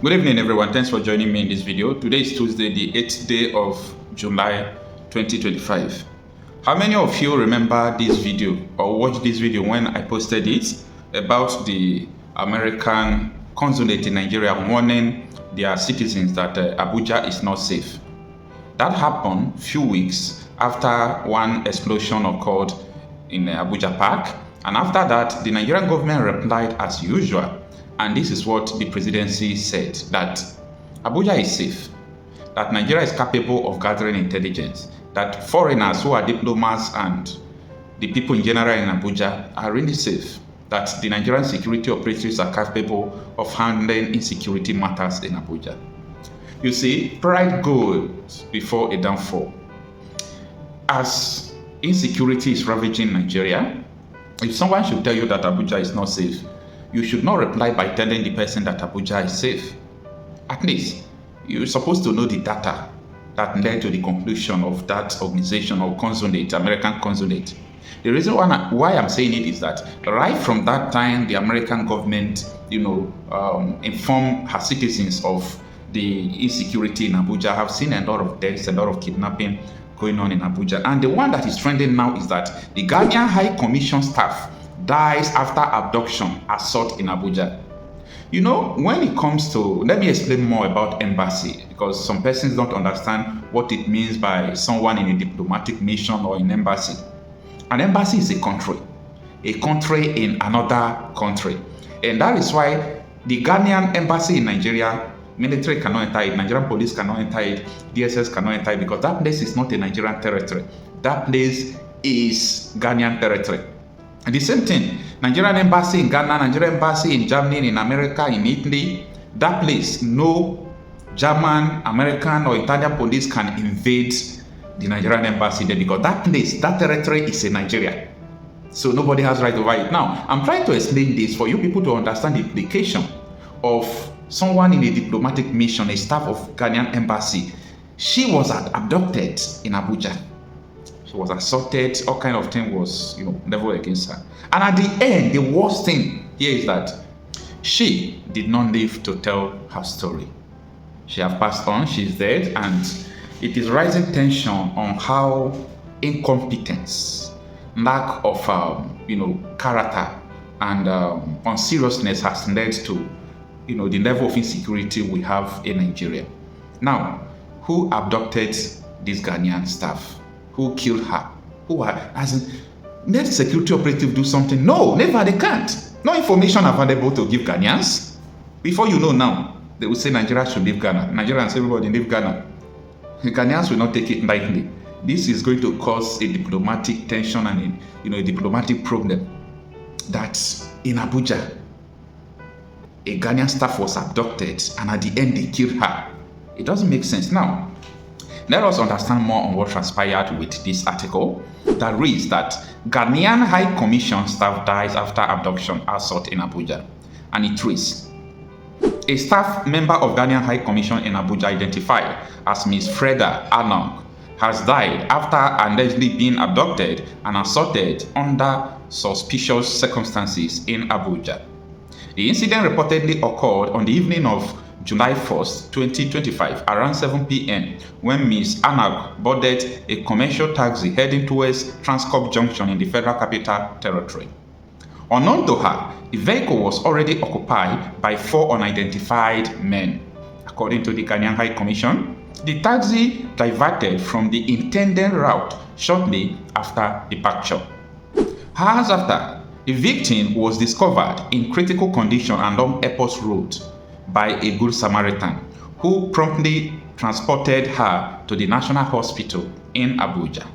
Good evening, everyone. Thanks for joining me in this video. Today is Tuesday, the 8th day of July 2025. How many of you remember this video or watched this video when I posted it about the American consulate in Nigeria warning their citizens that Abuja is not safe? That happened a few weeks after one explosion occurred in Abuja Park, and after that, the Nigerian government replied as usual. And this is what the presidency said, that Abuja is safe, that Nigeria is capable of gathering intelligence, that foreigners who are diplomats and the people in general in Abuja are really safe, that the Nigerian security operatives are capable of handling insecurity matters in Abuja. You see, pride goes before a downfall. As insecurity is ravaging Nigeria, if someone should tell you that Abuja is not safe, you should not reply by telling the person that Abuja is safe. At least, you're supposed to know the data that led to the conclusion of that organization or consulate, American consulate. The reason why I'm saying it is that right from that time, the American government, informed her citizens of the insecurity in Abuja. Have seen a lot of deaths, a lot of kidnapping going on in Abuja. And the one that is trending now is that the Ghanaian High Commission staff dies after abduction assault in Abuja. You know, when it comes to, let me explain more about embassy, because some persons don't understand what it means by someone in a diplomatic mission or in embassy. An embassy is a country in another country. And that is why the Ghanaian embassy in Nigeria, military cannot enter it, Nigerian police cannot enter it, DSS cannot enter it, because that place is not a Nigerian territory. That place is Ghanaian territory. And the same thing, Nigerian embassy in Ghana, Nigerian embassy in Germany, in America, in Italy, that place, no German, American, or Italian police can invade the Nigerian embassy there, because that place, that territory is in Nigeria. So nobody has right over it. Now, I'm trying to explain this for you people to understand the implication of someone in a diplomatic mission, a staff of Ghanaian embassy. She was abducted in Abuja. She was assaulted, all kind of thing was, leveled against her. And at the end, the worst thing here is that she did not live to tell her story. She has passed on, she's dead, and it is rising tension on how incompetence, lack of, character, and unseriousness has led to, the level of insecurity we have in Nigeria. Now, who abducted this Ghanaian staff? Who killed her? Let the security operative do something? No, never, they can't. No information available to give Ghanaians. Before you know now, they will say Nigeria should leave Ghana. Nigerians, everybody leave Ghana. The Ghanaians will not take it lightly. This is going to cause a diplomatic tension and a diplomatic problem. That in Abuja, a Ghanaian staff was abducted and at the end they killed her. It doesn't make sense. Now, let us understand more on what transpired with this article that reads that Ghanaian High Commission staff dies after abduction assault in Abuja. And it reads, a staff member of Ghanaian High Commission in Abuja identified as Ms. Freda Anong has died after allegedly being abducted and assaulted under suspicious circumstances in Abuja. The incident reportedly occurred on the evening of July 1st, 2025, around 7 p.m. when Ms. Anag boarded a commercial taxi heading towards Transcorp Junction in the Federal Capital Territory. Unknown to her, the vehicle was already occupied by 4 unidentified men. According to the Ghanaian High Commission, the taxi diverted from the intended route shortly after departure. Hours after, the victim was discovered in critical condition along Airport Road by a Good Samaritan, who promptly transported her to the National Hospital in Abuja.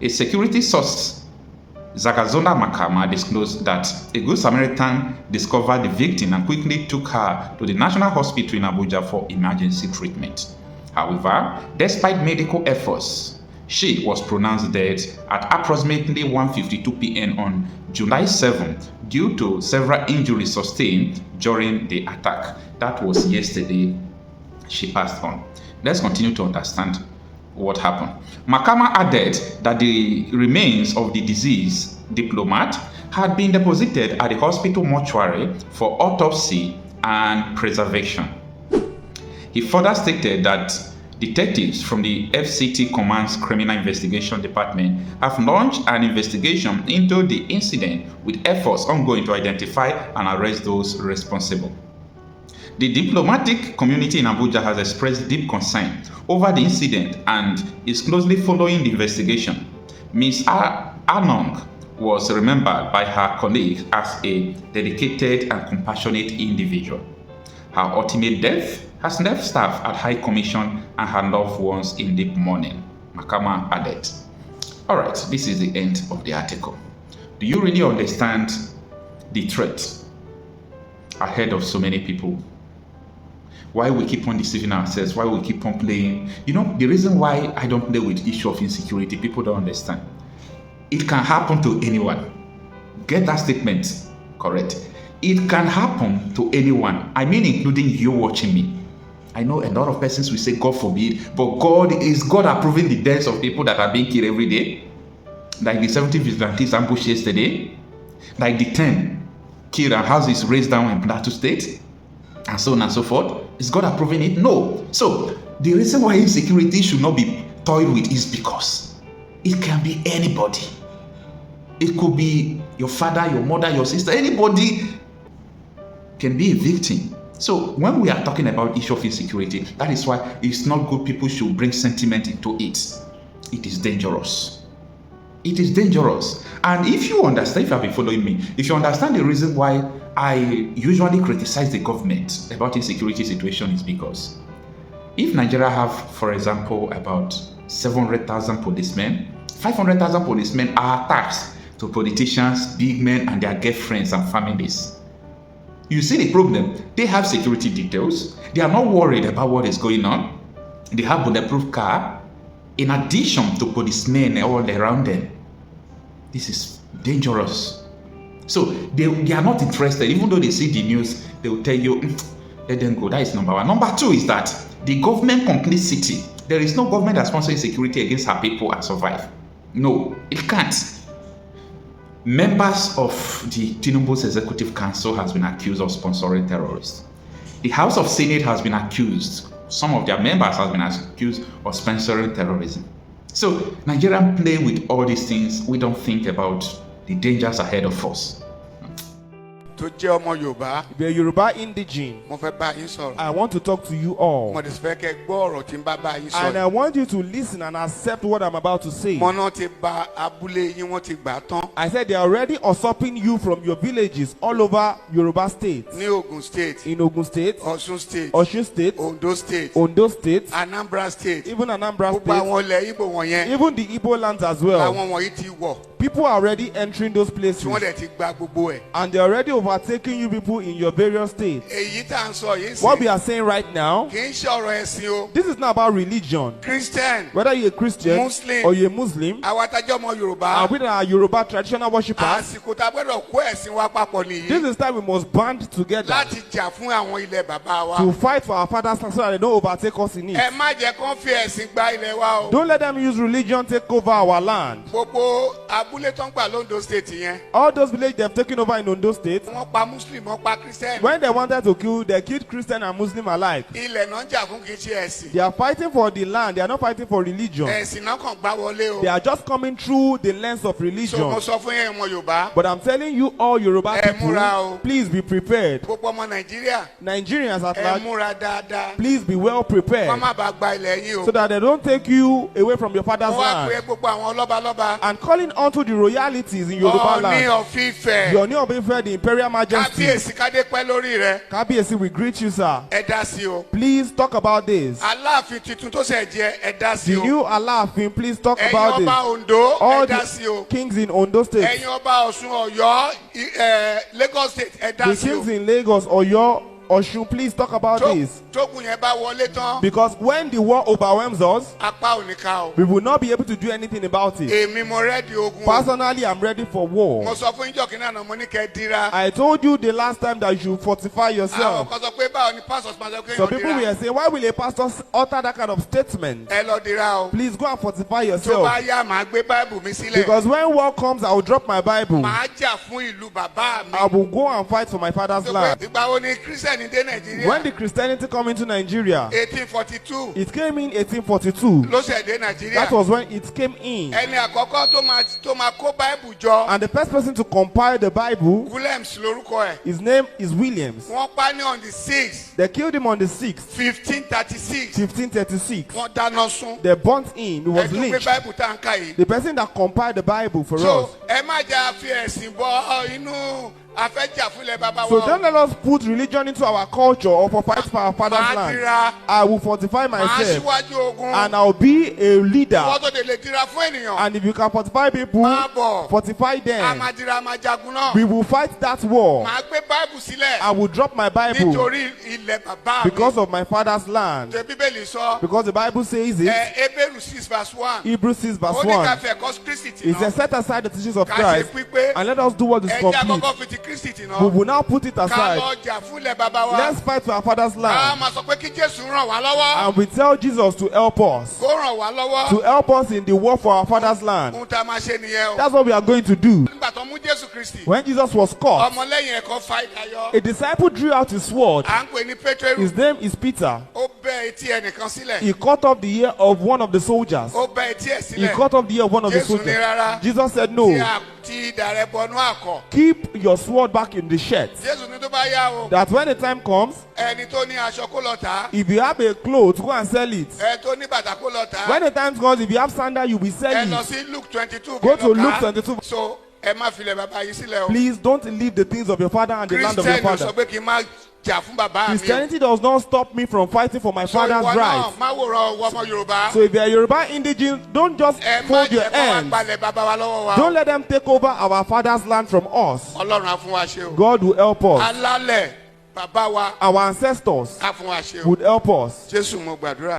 A security source, Zagazona Makama, disclosed that a Good Samaritan discovered the victim and quickly took her to the National Hospital in Abuja for emergency treatment. However, despite medical efforts, she was pronounced dead at approximately 1:52 p.m. on July 7th due to several injuries sustained during the attack. That was yesterday. She passed on. Let's continue to understand what happened. Makama added that the remains of the deceased Diplomat had been deposited at the hospital mortuary for autopsy and preservation. He further stated that detectives from the FCT Command's Criminal Investigation Department have launched an investigation into the incident with efforts ongoing to identify and arrest those responsible. The diplomatic community in Abuja has expressed deep concern over the incident and is closely following the investigation. Ms. Anong was remembered by her colleagues as a dedicated and compassionate individual. Her ultimate death has left staff at High Commission and her loved ones in deep mourning, Makama added. Alright, this is the end of the article. Do you really understand the threat ahead of so many people? Why we keep on deceiving ourselves? Why we keep on playing? You know, the reason why I don't play with the issue of insecurity, people don't understand. It can happen to anyone. Get that statement correct. It can happen to anyone. I mean, including you watching me. I know a lot of persons will say, God forbid, but God approving the deaths of people that are being killed every day? Like the 70 vigilantes ambushed yesterday? Like the 10 killed and houses raised down in Plateau State? And so on and so forth? Is God approving it? No. So, the reason why insecurity should not be toyed with is because it can be anybody. It could be your father, your mother, your sister, anybody can be a victim. So when we are talking about issue of insecurity, that is why it's not good people should bring sentiment into it. It is dangerous. It is dangerous. And if you understand, if you have been following me, if you understand the reason why I usually criticize the government about insecurity situation is because if Nigeria have, for example, about 700,000 policemen, 500,000 policemen are taxed to politicians, big men, and their girlfriends and families. You see the problem? They have security details. They are not worried about what is going on. They have bulletproof car. In addition to policemen all around them. This is dangerous. So they are not interested. Even though they see the news, they will tell you, let them go. That is number one. Number two is that the government complicity. There is no government that sponsors insecurity against her people and survive. No, it can't. Members of the Tinubu's Executive Council has been accused of sponsoring terrorists. The House of Senate has been accused. Some of their members have been accused of sponsoring terrorism. So, Nigerians play with all these things. We don't think about the dangers ahead of us. To jẹ́ ọmọ Yorùbá. If you're Yoruba indigene, Mo fẹ́ bá yín sọ̀rọ̀. I want to talk to you all. Mo dẹ̀ fẹ́ kẹ́ gbọ́ ọ̀rọ̀ tí ń bá yín sọ̀rọ̀. And I want you to listen and accept what I'm about to say. Mo náà ti bà abúlé yín, wọ́n ti gbà tán. I said they are already usurping you from your villages all over Yoruba State. Ní Ogun State. In Ogun State, Ọ̀ṣun State. Osun State, Ondo State. Ondo State, Anambra State. even Anambra Gbogbo State, àwọn ilẹ̀ Igbo wọ̀nyẹn. even the Igbo lands as well. Àwọn wọ̀nyí ti wọ̀. People are already entering those Tí places. wọ́n dẹ̀ ti gba gbogbo ẹ̀. And they're already overtaking you people in your various states. Èyí tá à ń sọ yìí What we sí. are saying right now, Kì í ṣe ọ̀rọ̀ ẹ̀sìn o. this is not about religion. Christian. Whether you're a Christian Muslim. or you're a Muslim, Àwa tájọ́ ọmọ Yorùbá. and we are Yoruba traditional worshippers, Àsìkò tá a gbọ́dọ̀ kó ẹ̀sìn wa papọ̀ nìyí. this is time we must band together Láti jà fún àwọn ilẹ̀ bàbá wa. to fight for our father's land so that they don't overtake us in Ẹ it. má jẹ́ kán fi ẹ̀sìn gba ilẹ̀ wa o. Don't let them use religion take over our land. Gbogbo abúlé tó ń gbà l'Ondo State yẹn. All those villages they've taken over in Ondo State, Wọ́n pa Muslim, wọ́n pa Christian. when they wanted to kill, they killed Christian and Muslim alike. Ilẹ̀ náà ń jà fún kì í ṣe ẹ̀sìn. They are fighting for the land, they are not fighting for religion. Ẹ̀sìn náà kàn gbá wọlé o. They are just coming through the lens of So mo religion. sọ fún yẹn ọmọ Yorùbá. But I'm telling you all Yoruba Ẹ múra o. people, please be prepared. Gbogbo ọmọ Nàìjíríà. Nigerians at Ẹ large, múra dáadáa. please be well prepared Wọ́n má bàa gba ilẹ̀ yín o. so that they don't take you away from your father's Mo wá pé land. gbogbo àwọn lọ́balọ́ba. And calling onto the royalties in Yoruba Ọọ̀ni land. of Ifẹ̀. Your Ọọ̀ni of Ife, the Imperial Majesty. Kábíyèsí kádé pẹ́ lórí rẹ̀. Kábíyèsí, we greet you, sir. Ẹ dá sí o. Please talk about this. Aláàfin tuntun tó ṣẹ̀ jẹ ẹ dá sí The o. new Alaafin, please talk Ẹ̀yin about ọba this. Ondo All ẹ dá sí o. the kings in Ondo State, Ẹ̀yin ọba Ọ̀ṣun Ọ̀yọ́ Lagos State ẹ dá the sí o. kings in Lagos, Oyo, Osun, please talk about this. Tógun yẹn bá wọlé tán. Because when the war overwhelms us, Apá ò ní ká o. we will not be able to do anything about it. Èmi mo rẹ́dí ogun. Personally, I'm ready for Mo war. sọ fún ìjọ kìnìún àná mo ní kẹ́ dira. I told you the last time that you should fortify Àwọn yourself. kan sọ pé báwo ni pastors máa sọ pé Some èèyàn people dira. will say, why will a pastor utter that kind of statement? Ẹ lọ dira o. Please go and fortify Tó yourself. bá yá màá gbé Bible mi sílẹ̀. Because when war comes, I will drop my Bible. Màá jà fún ìlú bàbá mi. I will go and fight for my father's Sọ pé land. ìgbà wo ni Christian Christianity dé Nàìjíríà. When the Christianity come into Nigeria, 1842. it came in 1842. Ló ṣẹ̀ dé Nàìjíríà. That was when it came in. Ẹni àkọ́kọ́ tó máa kó Bible jọ. And the first person to compile the Bible, Williams lórúkọ ẹ̀. his name is Williams. Wọ́n pa ní on the 6th. They killed him on the 6th, 1536. 1536. Wọ́n dáná sun. They burnt in. He was Ẹ tún gbé lynched. Bible tá n ká yìí. The person that compiled the Bible for us. So ẹ má jà fi ẹ̀sìn bọ inú afẹ́jà fúnlẹ̀ bàbá So wa. don't let us put religion into our culture or for fight for our father's Màá land. dira. I will fortify Màá myself síwájú ogun. and I'll be a leader. Wọ́n tó lè dira fún ènìyàn. And if you can fortify people, Máa bọ̀. fortify A them. máa dira, a máa jagun náà. We will fight that war. Màá gbé Bible sílẹ̀. I will drop my Bible Nítorí ilẹ̀ bàbá mi. because of my father's land. Ṣé Bíbélì sọ? Because the Bible says it. Hébérù 6 verse 1. Hebrews 6 verse Ó ní ká 1. fẹ́ kọ́ Kristi tì It náà. says, set aside the teachings of Ká ṣe Christ pípé. and let us do what is Ẹja complete. kọ́kọ́ fi ti Kristi tì We náà. will now put it Ká aside. lọ jà fúnlẹ̀ bàbá wa. Let's fight for our father's Ká land. máa sọ pé kí Jésù ràn wá lọ́wọ́. And we tell Jesus to help us. Kó ràn wá lọ́wọ́. To help us in the war for our father's land. Ohun tá a máa ṣe nìyẹn o. That's what we are going to do. Nígbà tó mú Jésù Kristi. When Jesus was caught, Ọmọlẹ́yìn ẹ̀kọ́ fa ìdáyọ. a disciple drew out his sword. À ń pè ní Pétérù. His name is Peter. Ó bẹ́ etí ẹnìkan sílẹ̀. He cut off the ear of one of the soldiers. Ó bẹ́ etí ẹ̀ He sílẹ̀. cut off the ear of one of the Jésù ní soldiers. rárá. Jesus said, Tí no, ti idà rẹ̀ bọnú àkọ̀. keep your sword back in the shirt. Jésù ní tó bá yá o. That when the time comes, Ẹni tó ní aṣọ kó lọ tà á. if you have a cloth, go and sell it. Ẹ tó ní bàtà kó lọ tà á. When the time comes, if you have sandal, you will sell Ẹ lọ it. sí Luke 22. Go kẹ́ to lọ kà Luke á. 22. So ẹ má filẹ̀ bàbá yìí sílẹ̀ o. Please don't leave the things of your father and the land of your Christian sọ father. pé kí n má jà fún bàbá mi. Christianity does not stop me from fighting for my So father's ìwọ náà rights. má wòran ọwọ́ ọmọ Yorùbá. So if you are Yoruba indigene, don't just Ẹ má fold your jẹ́ kó wá hands. gbalẹ̀ bàbá wa lọ́wọ́ wa. Don't let them take over our father's land from us. Ọlọ́run á fún wa ṣe o. God will help us. Alálẹ̀ bàbá wa Our ancestors á fún wa ṣe o. would help us. Jésù mo gbàdúrà.